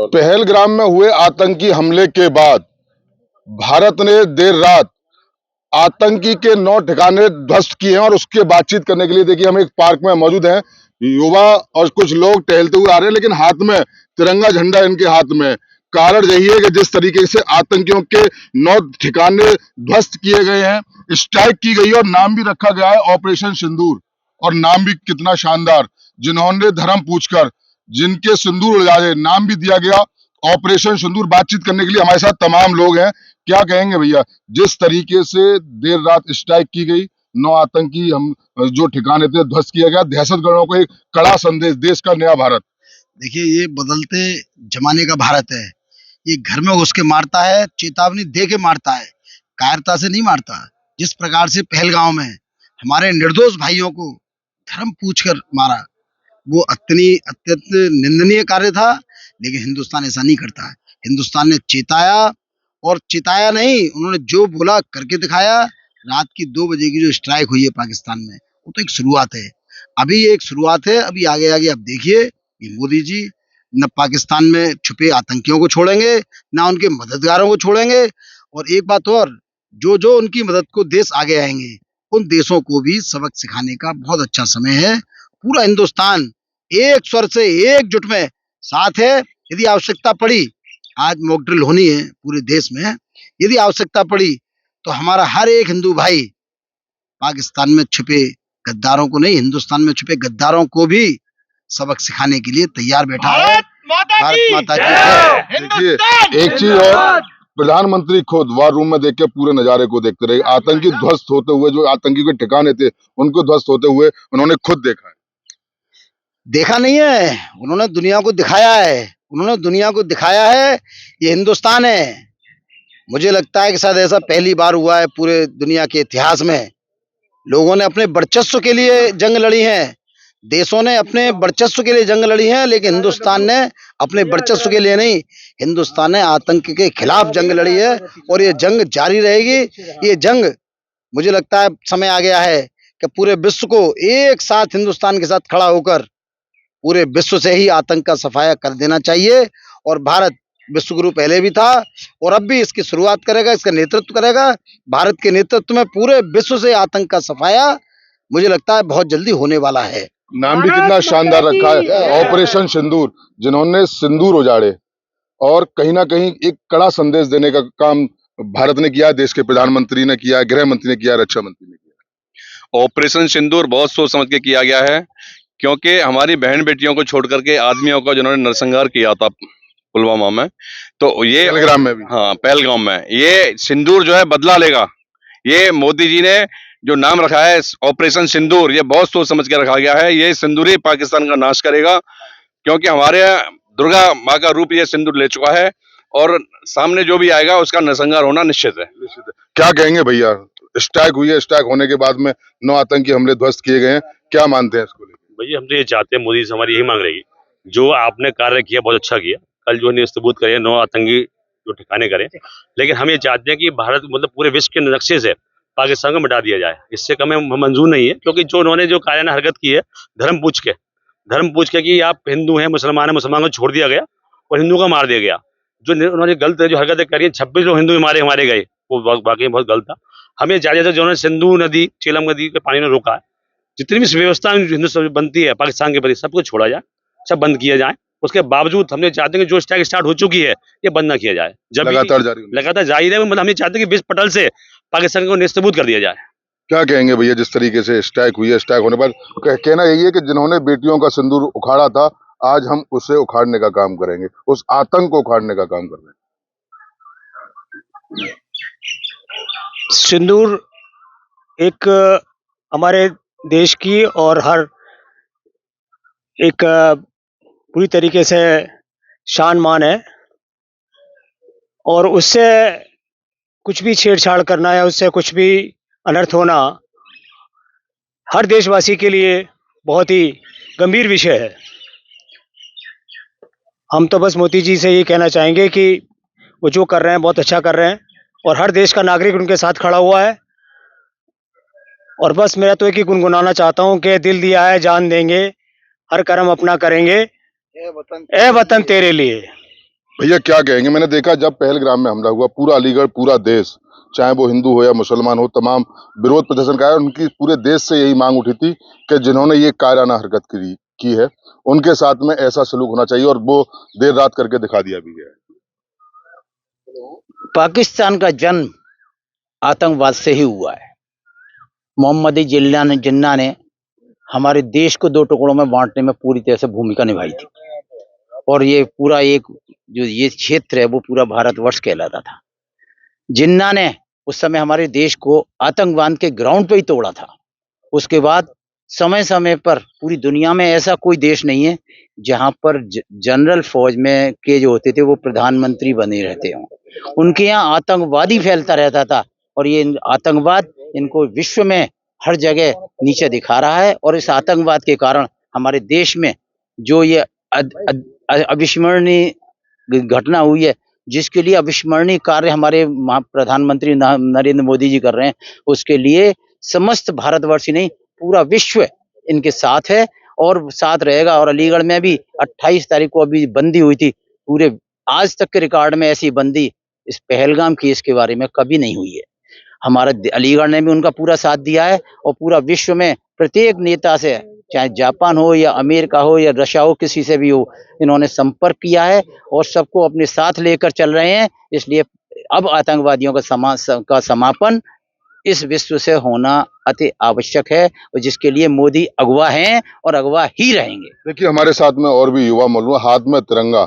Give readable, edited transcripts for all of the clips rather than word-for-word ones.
पहलगाम में हुए आतंकी हमले के बाद भारत ने देर रात आतंकी के 9 ठिकाने ध्वस्त किए हैं और उसके बातचीत करने के लिए देखिए हम एक पार्क में मौजूद हैं। युवा और कुछ लोग टहलते हुए आ रहे हैं, लेकिन हाथ में तिरंगा झंडा इनके हाथ में। कारण यही है कि जिस तरीके से आतंकियों के 9 ठिकाने ध्वस्त किए गए हैं, स्ट्राइक की गई है और नाम भी रखा गया है ऑपरेशन सिंदूर। और नाम भी कितना शानदार, जिन्होंने धर्म पूछकर जिनके सिंदूर उड़ाए, नाम भी दिया गया ऑपरेशन सिंदूर। बातचीत करने के लिए हमारे साथ तमाम लोग हैं। क्या कहेंगे भैया, जिस तरीके से देर रात स्ट्राइक की गई, 9 आतंकी हम जो ठिकाने थे ध्वस्त किया गया, दहशतगर्दों को एक कड़ा संदेश, देश का नया भारत। देखिए, ये बदलते जमाने का भारत है। ये घर में घुस के मारता है, चेतावनी दे के मारता है, कायरता से नहीं मारता। जिस प्रकार से पहलगांव में हमारे निर्दोष भाइयों को धर्म पूछकर मारा, वो अत्यंत निंदनीय कार्य था। लेकिन हिंदुस्तान ऐसा नहीं करता है। हिंदुस्तान ने चेताया, और चेताया नहीं, उन्होंने जो बोला करके दिखाया। रात की 2 बजे की जो स्ट्राइक हुई है पाकिस्तान में, वो तो एक शुरुआत है। अभी एक शुरुआत है, अभी आगे आगे आप देखिए, ये मोदी जी न पाकिस्तान में छुपे आतंकियों को छोड़ेंगे, ना उनके मददगारों को छोड़ेंगे। और एक बात और, जो जो उनकी मदद को देश आगे आएंगे, उन देशों को भी सबक सिखाने का बहुत अच्छा समय है। पूरा हिंदुस्तान एक स्वर से एकजुट में साथ है। यदि आवश्यकता पड़ी, आज मॉक ड्रिल होनी है पूरे देश में, यदि आवश्यकता पड़ी तो हमारा हर एक हिंदू भाई पाकिस्तान में छुपे गद्दारों को नहीं, हिंदुस्तान में छुपे गद्दारों को भी सबक सिखाने के लिए तैयार बैठा है। भारत माता की जय। देखिए एक चीज और, प्रधानमंत्री खुद वार रूम में देख के पूरे नजारे को देखते रहे। आतंकी ध्वस्त होते हुए, जो आतंकी के ठिकाने थे उनको ध्वस्त होते हुए उन्होंने खुद देखा है। देखा नहीं है, उन्होंने दुनिया को दिखाया है। उन्होंने दुनिया को दिखाया है ये हिंदुस्तान है। मुझे लगता है कि शायद ऐसा पहली बार हुआ है पूरे दुनिया के इतिहास में। लोगों ने अपने वर्चस्व के लिए जंग लड़ी है, देशों ने अपने वर्चस्व के लिए जंग लड़ी है, लेकिन हिंदुस्तान ने अपने वर्चस्व के लिए नहीं, हिंदुस्तान ने आतंक के खिलाफ जंग लड़ी है। और ये जंग जारी रहेगी। ये जंग, मुझे लगता है समय आ गया है कि पूरे विश्व को एक साथ हिंदुस्तान के साथ खड़ा होकर पूरे विश्व से ही आतंक का सफाया कर देना चाहिए। और भारत विश्व गुरु पहले भी था और अब भी इसकी शुरुआत करेगा, इसका नेतृत्व करेगा। भारत के नेतृत्व में पूरे विश्व से आतंक का सफाया मुझे लगता है बहुत जल्दी होने वाला है। नाम भी कितना शानदार रखा है, ऑपरेशन सिंदूर। जिन्होंने सिंदूर उजाड़े और कहीं ना कहीं एक कड़ा संदेश देने का काम भारत ने किया, देश के प्रधानमंत्री ने किया, गृह मंत्री ने किया, रक्षा मंत्री ने किया। ऑपरेशन सिंदूर बहुत सोच समझ के किया गया है, क्योंकि हमारी बहन बेटियों को छोड़ करके आदमियों का जिन्होंने नरसंहार किया था पुलवामा में, तो ये पहलगाम में भी, हाँ पहलगाम में, ये सिंदूर जो है बदला लेगा। ये मोदी जी ने जो नाम रखा है ऑपरेशन सिंदूर, ये बहुत सोच समझ के रखा गया है। ये सिंदूर ही पाकिस्तान का नाश करेगा, क्योंकि हमारे दुर्गा माँ का रूप ये सिंदूर ले चुका है और सामने जो भी आएगा उसका नरसंहार होना निश्चित है। क्या कहेंगे भैया, स्ट्राइक हुई है, स्ट्राइक होने के बाद में 9 आतंकी हमले ध्वस्त किए गए हैं, क्या मानते हैं इसको लेकर? भैया हम तो ये चाहते हैं, मोदी से हमारी यही मांग रहेगी, जो आपने कार्य किया बहुत अच्छा किया। कल जो है सबूत करे 9 आतंकी जो ठिकाने करे, लेकिन हम ये चाहते हैं कि भारत मतलब पूरे विश्व के नक्शे से पाकिस्तान को मिटा दिया जाए। इससे कम मंजूर नहीं है, क्योंकि जो उन्होंने जो कायराना हरकत की है धर्म पूछ के कि आप हिंदू हैं, मुसलमान है, मुसलमान को छोड़ दिया गया और हिंदू को मार दिया गया। जो उन्होंने गलत जो हरकतें करी है, 26 लोग हिंदू मारे गए, वो वाकई बहुत गलत था। हमें चाहिए था जो उन्होंने सिंधु नदी, चेलम नदी के पानी में रोका है, जितनी भी व्यवस्था हिंदुस्तान बनती है पाकिस्तान के प्रति, सबको छोड़ा जाए, सब बंद किया जाए। उसके बावजूद हम ये चाहते हैं कि जो स्ट्राइक स्टार्ट हो चुकी है ये बंद ना किया जाए, जब लगातार जारी रहे। मतलब हम ये चाहते हैं कि 20 पटल से पाकिस्तान को नेस्तबूत कर दिया जाए। क्या कहेंगे भैया, जिस तरीके से स्ट्राइक हुई है, स्ट्राइक होने पर कहना यही है कि जिन्होंने बेटियों का सिंदूर उखाड़ा था, आज हम उसे उखाड़ने का काम करेंगे, उस आतंक को उखाड़ने का काम कर रहे हैं। सिंदूर एक हमारे देश की और हर एक पूरी तरीके से शान मान है, और उससे कुछ भी छेड़छाड़ करना या उससे कुछ भी अनर्थ होना हर देशवासी के लिए बहुत ही गंभीर विषय है। हम तो बस मोदी जी से ये कहना चाहेंगे कि वो जो कर रहे हैं बहुत अच्छा कर रहे हैं, और हर देश का नागरिक उनके साथ खड़ा हुआ है। और बस मेरा तो एक ही गुनगुनाना चाहता हूँ कि दिल दिया है जान देंगे, हर कर्म अपना करेंगे, ए वतन तेरे लिए। भैया क्या कहेंगे, मैंने देखा जब पहलगाम में हमला हुआ, पूरा अलीगढ़, पूरा देश, चाहे वो हिंदू हो या मुसलमान हो, तमाम विरोध प्रदर्शन कराया। उनकी पूरे देश से यही मांग उठी थी कि जिन्होंने ये कायराना हरकत की है, उनके साथ में ऐसा सलूक होना चाहिए, और वो देर रात करके दिखा दिया भी है। पाकिस्तान का जन्म आतंकवाद से ही हुआ है। मोहम्मदी जिन्ना ने हमारे देश को दो टुकड़ों में बांटने में पूरी तरह से भूमिका निभाई थी, और ये पूरा एक जो ये क्षेत्र है वो पूरा भारतवर्ष कहलाता था। जिन्ना ने उस समय हमारे देश को आतंकवाद के ग्राउंड पे ही तोड़ा था। उसके बाद समय समय पर पूरी दुनिया में ऐसा कोई देश नहीं है जहां पर जनरल फौज में के जो होते थे वो प्रधानमंत्री बने रहते हों। उनके यहाँ आतंकवादी फैलता रहता था, और ये आतंकवाद इनको विश्व में हर जगह नीचे दिखा रहा है। और इस आतंकवाद के कारण हमारे देश में जो ये अविस्मरणीय घटना हुई है, जिसके लिए अविस्मरणीय कार्य हमारे प्रधानमंत्री नरेंद्र मोदी जी कर रहे हैं, उसके लिए समस्त भारतवर्ष ही नहीं पूरा विश्व इनके साथ है और साथ रहेगा। और अलीगढ़ में भी 28 तारीख को अभी बंदी हुई थी, पूरे आज तक के रिकॉर्ड में ऐसी बंदी इस पहलगाम केस के बारे में कभी नहीं हुई है। हमारा अलीगढ़ ने भी उनका पूरा साथ दिया है, और पूरा विश्व में प्रत्येक नेता से, चाहे जापान हो या अमेरिका हो या रशिया हो, किसी से भी हो, इन्होंने संपर्क किया है और सबको अपने साथ लेकर चल रहे हैं। इसलिए अब आतंकवादियों का समापन इस विश्व से होना अति आवश्यक है, और जिसके लिए मोदी अगवा हैं और अगवा ही रहेंगे। देखिए, हमारे साथ में और भी युवा मौजूद हैं, हाथ में तिरंगा,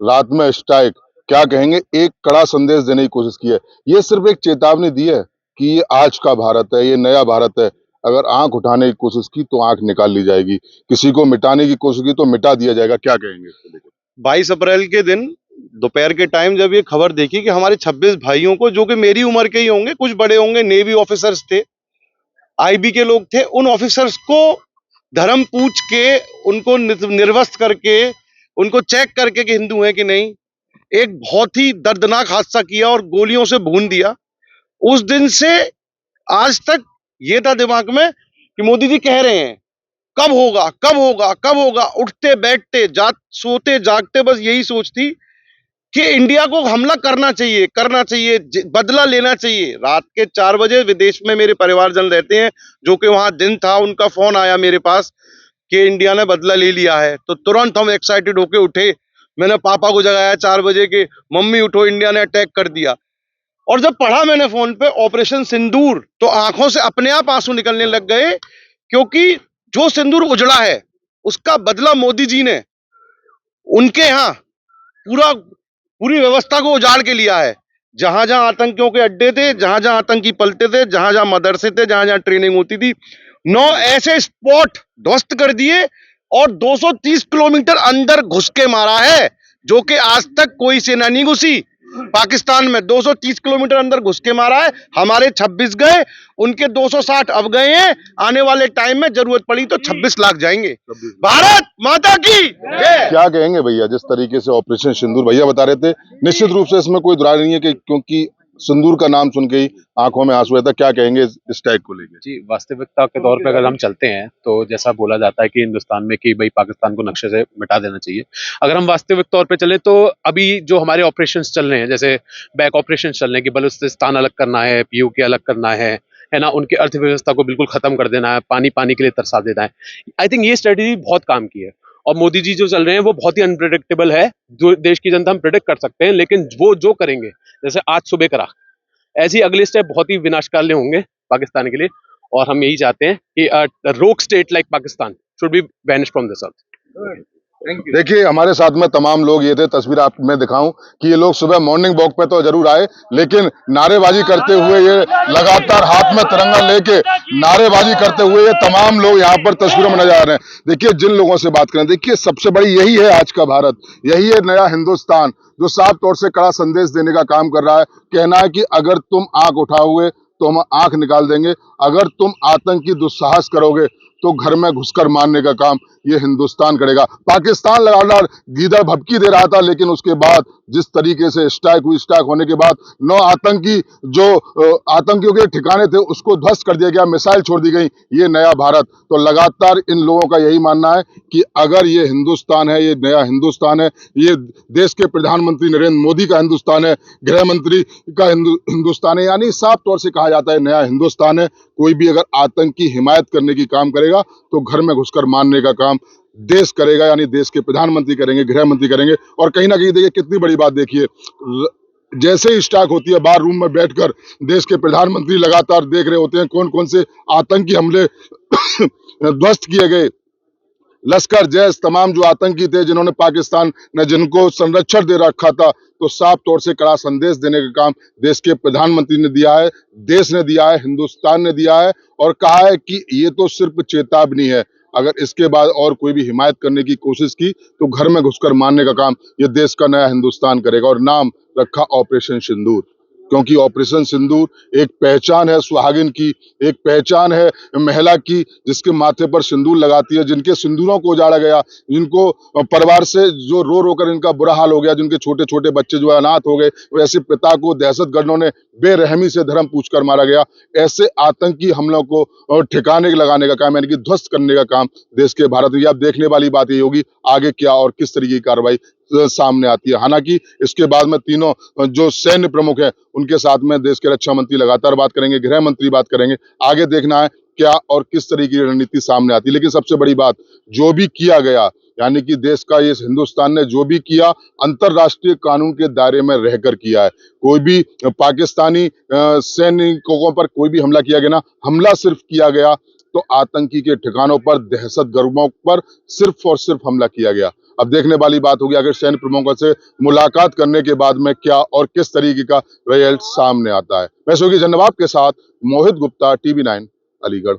रात में स्ट्राइक, क्या कहेंगे, एक कड़ा संदेश देने की कोशिश की है। ये सिर्फ एक चेतावनी दी है कि ये आज का भारत है, ये नया भारत है। अगर आंख उठाने की कोशिश की तो आंख निकाल ली जाएगी, किसी को मिटाने की कोशिश की तो मिटा दिया जाएगा। क्या कहेंगे इसको लेकर? 22 अप्रैल के दिन दोपहर के टाइम जब ये खबर देखी कि हमारे 26 भाइयों को, जो कि मेरी उम्र के ही होंगे, कुछ बड़े होंगे, नेवी ऑफिसर्स थे, आईबी के लोग थे, उन ऑफिसर्स को धर्म पूछ के, उनको निर्वस्त्र करके, उनको चेक करके कि हिंदू हैं कि नहीं, एक बहुत ही दर्दनाक हादसा किया और गोलियों से भून दिया। उस दिन से आज तक ये था दिमाग में कि मोदी जी कह रहे हैं कब होगा, कब होगा, कब होगा। उठते बैठते सोते जागते बस यही सोच थी कि इंडिया को हमला करना चाहिए, बदला लेना चाहिए। रात के 4 बजे विदेश में मेरे परिवारजन रहते हैं, जो कि वहां दिन था, उनका फोन आया मेरे पास कि इंडिया ने बदला ले लिया है। तो तुरंत हम एक्साइटेड होके उठे। मैंने पापा को जगाया 4 बजे के, मम्मी उठो, इंडिया ने अटैक कर दिया। और जब पढ़ा मैंने फोन पे ऑपरेशन सिंदूर, तो आंखों से अपने आप आंसू निकलने लग गए, क्योंकि जो सिंदूर उजड़ा है उसका बदला मोदी जी ने उनके यहाँ पूरी व्यवस्था को उजाड़ के लिया है। जहां जहां आतंकियों के अड्डे थे, जहां जहां आतंकी पलते थे, जहां जहां मदरसे थे, जहां जहां ट्रेनिंग होती थी, 9 ऐसे स्पॉट ध्वस्त कर दिए और 230 किलोमीटर अंदर घुस के मारा है, जो कि आज तक कोई सेना नहीं घुसी पाकिस्तान में। 230 किलोमीटर अंदर घुस के मारा है। हमारे 26 गए, उनके 260 अब गए हैं। आने वाले टाइम में जरूरत पड़ी तो 26 लाख जाएंगे। भारत माता की जय। क्या कहेंगे भैया, जिस तरीके से ऑपरेशन सिंदूर भैया बता रहे थे, निश्चित रूप से इसमें कोई दुराई नहीं है कि क्योंकि सिंदूर का नाम सुन के ही आंखों में आंसू आता। क्या कहेंगे इस टैग को लेकर? जी, वास्तविकता के तौर पे अगर हम चलते हैं तो जैसा बोला जाता है कि हिंदुस्तान में कि भाई पाकिस्तान को नक्शे से मिटा देना चाहिए। अगर हम वास्तविक तौर पे चले तो अभी जो हमारे ऑपरेशंस चल रहे हैं, जैसे बैक ऑपरेशंस चल रहे हैं कि बलूचिस्तान अलग करना है, पीओके अलग करना है ना, उनकी अर्थव्यवस्था को बिल्कुल खत्म कर देना है, पानी के लिए तरसा देना है। आई थिंक ये स्ट्रेटेजी बहुत काम की है, और मोदी जी जो चल रहे हैं वो बहुत ही अनप्रिडिक्टेबल है। जो देश की जनता हम प्रिडिक्ट कर सकते हैं, लेकिन वो जो करेंगे, जैसे आज सुबह करा, ऐसी अगले स्टेप बहुत ही विनाशकाली होंगे पाकिस्तान के लिए। और हम यही चाहते हैं कि रोक state like Pakistan should be banished from this earth. देखिए, हमारे साथ में तमाम लोग ये थे, तस्वीर आप मैं दिखाऊं कि ये लोग सुबह मॉर्निंग वॉक पे तो जरूर आए, लेकिन नारेबाजी करते हुए, ये लगातार हाथ में तिरंगा लेके नारेबाजी करते हुए ये तमाम लोग यहाँ पर तस्वीरों में नजर आ रहे हैं। देखिए, जिन लोगों से बात करें, देखिए सबसे बड़ी यही है आज का भारत, यही है नया हिंदुस्तान, जो साफ तौर से कड़ा संदेश देने का काम कर रहा है। कहना है कि अगर तुम आंख उठाओ हुए तो हम आंख निकाल देंगे, अगर तुम आतंकी दुस्साहस करोगे तो घर में घुसकर मारने का काम ये हिंदुस्तान करेगा। पाकिस्तान लगातार गीदड़ भभकी दे रहा था, लेकिन उसके बाद जिस तरीके से स्ट्राइक हुई, स्ट्राइक होने के बाद 9 आतंकी जो आतंकियों के ठिकाने थे उसको ध्वस्त कर दिया गया, मिसाइल छोड़ दी गई। ये नया भारत। तो लगातार इन लोगों का यही मानना है कि अगर ये हिंदुस्तान है, ये नया हिंदुस्तान है, ये देश के प्रधानमंत्री नरेंद्र मोदी का हिंदुस्तान है, गृह मंत्री का हिंदुस्तान है, यानी साफ तौर से कहा जाता है नया हिंदुस्तान है। कोई भी अगर आतंक की हिमायत करने की काम करेगा तो घर में घुसकर मारने का काम देश करेगा, यानी देश के प्रधानमंत्री करेंगे, गृह मंत्री करेंगे। और कहीं ना कहीं देखिए कितनी बड़ी बात, देखिए जैसे ही स्टार्ट होती है, बाहर रूम में बैठकर देश के प्रधानमंत्री लगातार देख रहे होते हैं कौन कौन से आतंकी हमले ध्वस्त किए गए। लश्कर जैश तमाम जो आतंकी थे जिन्होंने पाकिस्तान ने जिनको संरक्षण दे रखा था, तो साफ तौर से कड़ा संदेश देने का काम देश के प्रधानमंत्री ने दिया है, देश ने दिया है, हिंदुस्तान ने दिया है और कहा है कि ये तो सिर्फ चेतावनी है, अगर इसके बाद और कोई भी हिमायत करने की कोशिश की तो घर में घुसकर मारने का काम ये देश का नया हिंदुस्तान करेगा। और नाम रखा ऑपरेशन सिंदूर, क्योंकि ऑपरेशन सिंदूर एक पहचान है सुहागिन की, एक पहचान है महिला की जिसके माथे पर सिंदूर लगाती है, जिनके सिंदूरों को उजाड़ा गया, जिनको परिवार से जो रो रो कर इनका बुरा हाल हो गया, जिनके छोटे छोटे बच्चे जो है अनाथ हो गए, वैसे पिता को दहशतगर्दों ने बेरहमी से धर्म पूछकर मारा गया। ऐसे आतंकी हमलों को ठिकाने लगाने का काम, यानी कि ध्वस्त करने का काम देश के भारत में। अब देखने वाली बात ये होगी आगे क्या और किस तरीके की कार्रवाई सामने आती है। हालांकि इसके बाद में तीनों जो सैन्य प्रमुख हैं उनके साथ में देश के रक्षा मंत्री लगातार बात करेंगे, गृह मंत्री बात करेंगे। आगे देखना है क्या और किस तरीके की रणनीति सामने आती है। लेकिन सबसे बड़ी बात, जो भी किया गया, यानी कि देश का इस हिंदुस्तान ने जो भी किया अंतरराष्ट्रीय कानून के दायरे में रहकर किया है। कोई भी पाकिस्तानी सैनिकों पर कोई भी हमला किया गया ना, हमला सिर्फ किया गया तो आतंकी के ठिकानों पर, दहशतगर्दों पर सिर्फ और सिर्फ हमला किया गया। अब देखने वाली बात होगी अगर सैन्य प्रमुखों से मुलाकात करने के बाद में क्या और किस तरीके का रिजल्ट सामने आता है। मैं सोगी जन्नवाब के साथ मोहित गुप्ता, TV9 अलीगढ़।